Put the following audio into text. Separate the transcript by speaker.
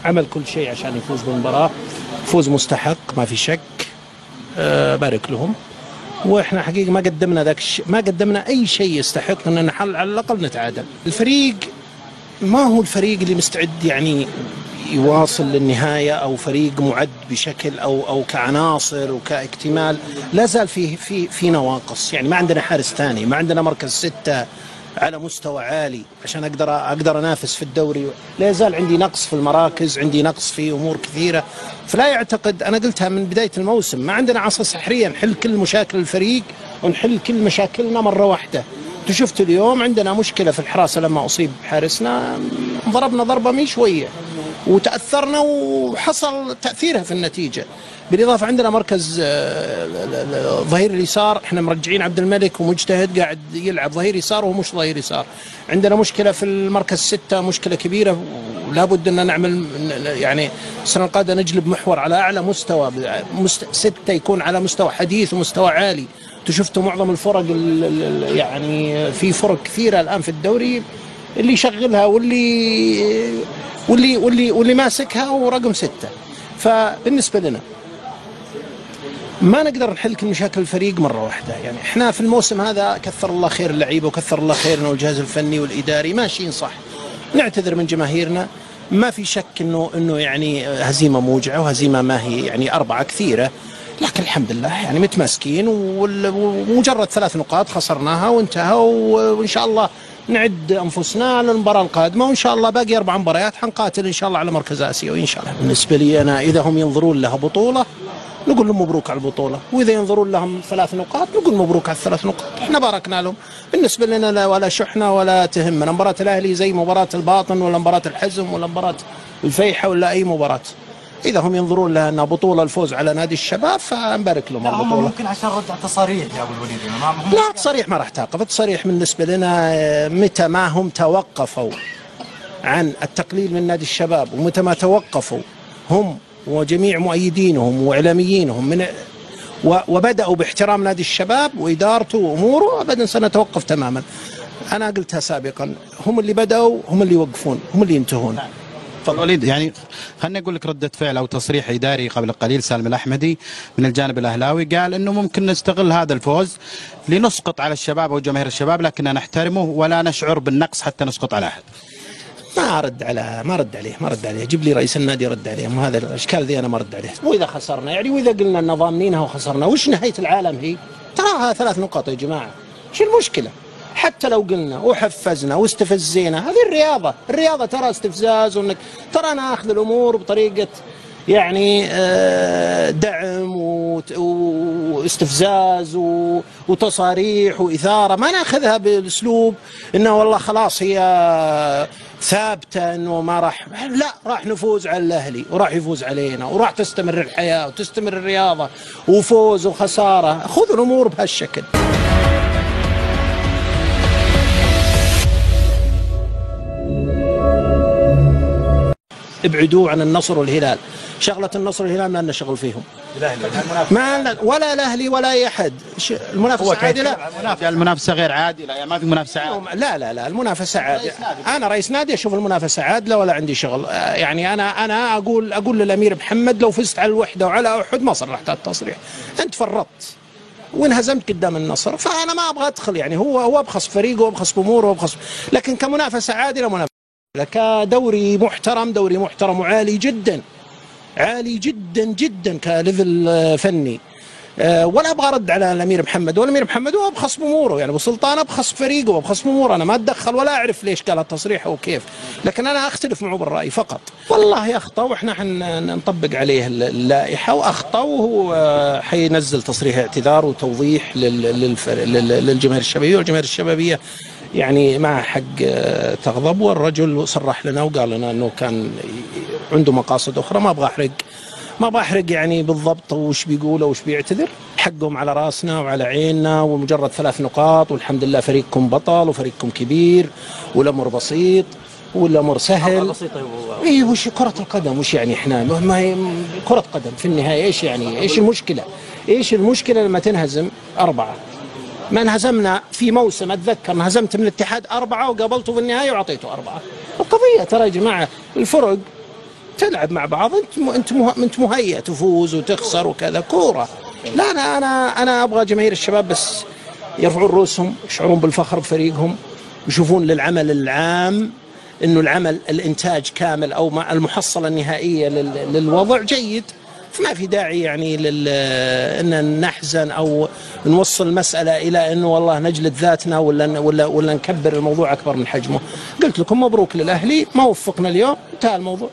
Speaker 1: عمل كل شيء عشان يفوز بالمباراة، فوز مستحق ما في شك. بارك لهم. واحنا حقيقة ما قدمنا اي شيء يستحق ان على الاقل نتعادل. الفريق ما هو الفريق اللي مستعد يعني يواصل للنهاية، أو فريق معد بشكل أو كعناصر وكاكتمال. لا زال في نواقص، يعني ما عندنا حارس ثاني، ما عندنا مركز 6 على مستوى عالي عشان أقدر أنافس في الدوري. لا يزال عندي نقص في المراكز، عندي نقص في أمور كثيرة. فلا يعتقد، أنا قلتها من بداية الموسم، ما عندنا عصا سحرية نحل كل مشاكل الفريق ونحل كل مشاكلنا مرة واحدة. شفت اليوم عندنا مشكلة في الحراسة، لما أصيب حارسنا ضربنا ضربة مي شوية وتأثرنا وحصل تأثيرها في النتيجة. بالإضافة عندنا مركز ظهير اليسار، احنا مرجعين عبد الملك ومجتهد قاعد يلعب ظهير يسار وهو مش ظهير يسار. عندنا مشكلة في المركز 6، مشكلة كبيرة، ولا بد أن نعمل يعني السنة القادمة نجلب محور على أعلى مستوى، 6 يكون على مستوى حديث ومستوى عالي. شفتوا معظم الفرق يعني في فرق كثيرة الآن في الدوري اللي يشغلها واللي ماسكها ورقم 6. فبالنسبة لنا ما نقدر نحل كل مشاكل الفريق مرة واحدة. يعني احنا في الموسم هذا كثر الله خير اللعيبة وكثر الله خيرنا والجهاز الفني والإداري ماشيين صح. نعتذر من جماهيرنا، ما في شك انه يعني هزيمة موجعة وهزيمة ما هي يعني 4 كثيرة، لكن الحمد لله يعني متماسكين، ومجرد 3 نقاط خسرناها وانتهى. وإن شاء الله نعد أنفسنا للمباراة القادمة، وإن شاء الله باقي 4 مباريات حنقاتل إن شاء الله على مركز آسيوي إن شاء الله. بالنسبة لي أنا، إذا هم ينظرون لها بطولة نقول لهم مبروك على البطولة، وإذا ينظرون لهم 3 نقاط نقول مبروك على ال3 نقاط. إحنا باركنا لهم. بالنسبة لنا لا ولا شحنة ولا تهمنا مباراة الأهلي زي مباراة الباطن ولا مباراة الحزم ولا مباراة الفيحة ولا أي مباراة. إذا هم ينظرون لها أنها بطولة الفوز على نادي الشباب فنبارك لهم البطولة.
Speaker 2: هم ممكن عشان رجع تصاريح يا أبو الوليد.
Speaker 1: لا، تصاريح ما راح تعقب. التصاريح بالنسبة لنا متى ما هم توقفوا عن التقليل من نادي الشباب، ومتى ما توقفوا هم وجميع مؤيدينهم وإعلاميينهم وبدأوا باحترام نادي الشباب وإدارته وأموره، أبدا سنتوقف تماما. أنا قلتها سابقا، هم اللي بدأوا هم اللي يوقفون، هم اللي ينتهون.
Speaker 3: وليد، يعني خلني أقول لك ردة فعل أو تصريح إداري قبل قليل سالم الأحمدي من الجانب الأهلاوي، قال إنه ممكن نستغل هذا الفوز لنسقط على الشباب أو جماهير الشباب، لكننا نحترمه ولا نشعر بالنقص حتى نسقط على أحد.
Speaker 1: ما رد عليه. جيب لي رئيس النادي يرد عليهم. هذا الاشكال ذي انا ما رد عليه. واذا خسرنا يعني، واذا قلنا ان ضامنينها وخسرنا، وش نهايه العالم هي؟ تراها 3 نقاط يا جماعه، ايش المشكله؟ حتى لو قلنا وحفزنا واستفزينا، هذه الرياضه ترى استفزاز، وانك ترى انا اخذ الامور بطريقه يعني دعم واستفزاز وتصاريح وإثارة. ما ناخذها بالاسلوب انه والله خلاص هي ثابته انه ما راح نفوز على الاهلي وراح يفوز علينا وراح تستمر الحياه وتستمر الرياضه وفوز وخساره. خذوا الامور بهالشكل. ابعدوا عن النصر والهلال. شغله النصر والهلال ما لنا شغل فيهم. ما ولا الاهلي ولا اي احد. المنافسه عادله.
Speaker 3: المنافسه غير عادله، ما في منافسه عادله.
Speaker 1: لا المنافسه عادله. انا رئيس نادي اشوف المنافسه عادله ولا عندي شغل. يعني انا اقول للامير محمد لو فزت على الوحده وعلى احد ما صرحت التصريح. انت فرطت وانهزمت قدام النصر، فانا ما ابغى ادخل. يعني هو ابخص فريقه وابخص باموره لكن كمنافسه عادله منافسه. كدوري محترم وعالي جدا، عالي جدا جدا كليفل فني. ولا ابغى ارد على الامير محمد، والامير محمد هو ابخص باموره، يعني ابو سلطان ابخص فريقه وابخص باموره. انا ما اتدخل ولا اعرف ليش قال التصريح او كيف، لكن انا اختلف معه بالراي فقط. والله اخطا واحنا حنطبق عليه اللائحه، واخطا وهو حينزل تصريح اعتذار وتوضيح للجماهير الشبابيه، والجماهير الشبابيه يعني ما حق تغضب. والرجل صرح لنا وقال لنا انه كان عنده مقاصد اخرى. ما ابغى احرق يعني بالضبط وش بيقول وش بيعتذر. حقهم على راسنا وعلى عيننا، ومجرد 3 نقاط، والحمد لله فريقكم بطل وفريقكم كبير، والامر بسيط والامر سهل. ايه وش كرة القدم؟ وش يعني احنا ما هي كرة قدم في النهاية؟ ايش يعني ايش المشكلة لما تنهزم 4؟ ما انهزمنا في موسم، اتذكر انهزمت من الاتحاد 4 وقابلته في النهاية وعطيته 4. القضية ترى يا جماعة الفرق تلعب مع بعض، انت مهيئ تفوز وتخسر وكذا، كوره. لا انا ابغى جماهير الشباب بس يرفعون رؤوسهم، يشعرون بالفخر بفريقهم، يشوفون للعمل العام انه الانتاج كامل او المحصله النهائيه للوضع جيد. فما في داعي يعني ان نحزن او نوصل المساله الى انه والله نجلد ذاتنا ولا نكبر الموضوع اكبر من حجمه. قلت لكم مبروك للاهلي، ما وفقنا اليوم، انتهى الموضوع.